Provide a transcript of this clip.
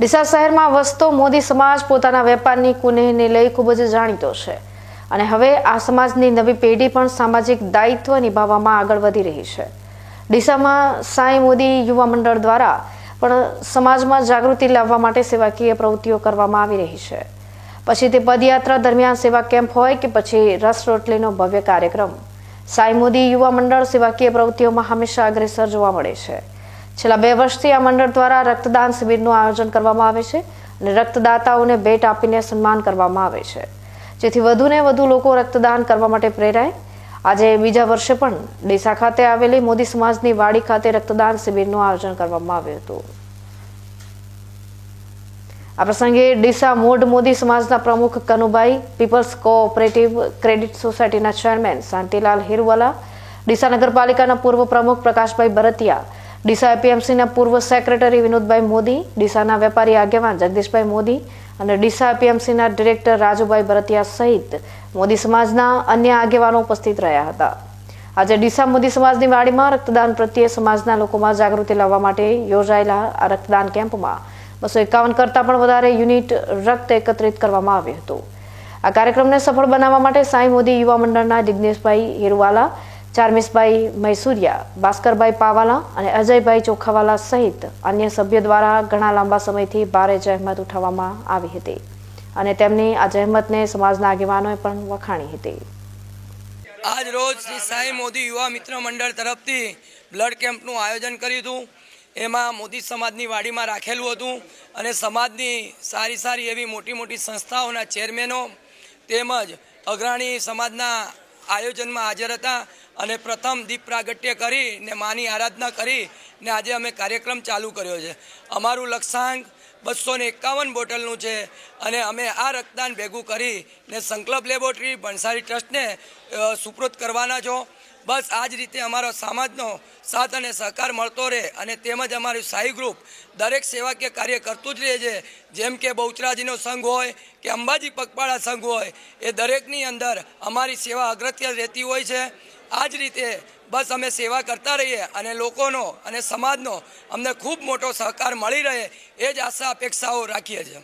ડીસા શહેરમાં વસતો મોદી સમાજ પોતાના વેપારની કુનેહને લઈ ખૂબ જ જાણીતો છે અને હવે આ સમાજની નવી પેઢી પણ સામાજિક દાયિત્વ નિભાવવામાં આગળ વધી રહી છે। ડીસામાં સાંઈ મોદી યુવા મંડળ દ્વારા પણ સમાજમાં જાગૃતિ લાવવા માટે સેવાકીય પ્રવૃત્તિઓ કરવામાં આવી રહી છે। પછી તે પદયાત્રા દરમિયાન સેવા કેમ્પ હોય કે પછી રસ રોટલીનો ભવ્ય કાર્યક્રમ, સાંઈ મોદી યુવા મંડળ સેવાકીય પ્રવૃત્તિઓમાં હંમેશા અગ્રેસર જોવા મળે છે। છેલ્લા 2 વર્ષથી આ મંડળ દ્વારા રક્તદાન શિબિરનું આયોજન કરવામાં આવે છે અને રક્તદાતાઓને ભેટ આપીને સન્માન કરવામાં આવે છે, જેથી વધુને વધુ લોકો રક્તદાન કરવા માટે પ્રેરાય। આજે બીજા વર્ષે પણ ડીસા ખાતે આવેલી મોદી સમાજની વાડી ખાતે રક્તદાન શિબિરનું આયોજન કરવામાં આવ્યું હતું। આ પ્રસંગે ડીસા મોડ મોદી સમાજના પ્રમુખ કનુભાઈ, પીપલ્સ કોઓપરેટિવ ક્રેડિટ સોસાયટીના ચેરમેન શાંતિલાલ હિરવાલા, ડીસા નગરપાલિકાના પૂર્વ પ્રમુખ પ્રકાશભાઈ બરતિયા, ડીસા એપીએમસીના પૂર્વ સેક્રેટરી વિનોદભાઈ મોદી, ડીસાના વેપારી આગેવાન જગદીશભાઈ મોદી અને ડીસા એપીએમસીના ડિરેક્ટર રાજુભાઈ બરતિયા સહિત મોદી સમાજના અન્ય આગેવાનો ઉપસ્થિત રહ્યા હતા। આજે ડીસા મોદી સમાજની વાડીમાં રક્તદાન પ્રત્યે સમાજના લોકોમાં જાગૃતિ લાવવા માટે યોજાયેલા આ રક્તદાન કેમ્પમાં 251 કરતાં પણ વધારે યુનિટ રક્ત એકત્રિત કરવામાં આવ્યું હતું। આ કાર્યક્રમને સફળ બનાવવા માટે સાંઈ મોદી યુવા મંડળના જિગ્નેશભાઈ હિરવાલા, ચારમીસભાઈ મૈસુરિયા, ભાસ્કરભાઈ પાવાલા અને અજયભાઈ ચોખાવાલા સહિત અન્ય સભ્યો દ્વારા ઘણા લાંબા સમયથી ભારે જહેમત ઉઠાવવામાં આવી હતી અને તેમની આ જહેમતને સમાજના આગેવાનોએ પણ વખાણી હતી। આજ રોજ શ્રી સાંઈ મોદી યુવા મિત્ર મંડળ તરફથી બ્લડ કેમ્પનું આયોજન કર્યું હતું। એમાં મોદી સમાજની વાડીમાં રાખેલું હતું અને સમાજની સારી એવી મોટી સંસ્થાઓના ચેરમેનો તેમજ અગ્રણી સમાજના આયોજનમાં હાજર હતા અને પ્રથમ દીપ પ્રાગટ્ય કરીને માની આરાધના કરીને આજે અમે કાર્યક્રમ ચાલુ કર્યો છે। અમારું લક્ષ્યાંક 251 બોટલનું છે અને અમે આ રક્તદાન ભેગું કરીને સંકલ્પ લેબોરેટરી ભણસારી ટ્રસ્ટને સુપૃત કરવાના છો। બસ આ જ રીતે અમારો સમાજનો સાથ અને સહકાર મળતો રહે અને તેમજ અમારું સાઈ ગ્રુપ દરેક સેવાકીય કાર્ય કરતું જ રહે છે। જેમ કે બહુચરાજીનો સંઘ હોય કે અંબાજી પગપાળા સંઘ હોય, એ દરેકની અંદર અમારી સેવા અગ્રત્ય રહેતી હોય છે। આ જ રીતે બસ અમે સેવા કરતા રહીએ અને લોકોનો અને સમાજનો અમને ખૂબ મોટો સહકાર મળી રહે એ જ આશા અપેક્ષાઓ રાખીએ છીએ।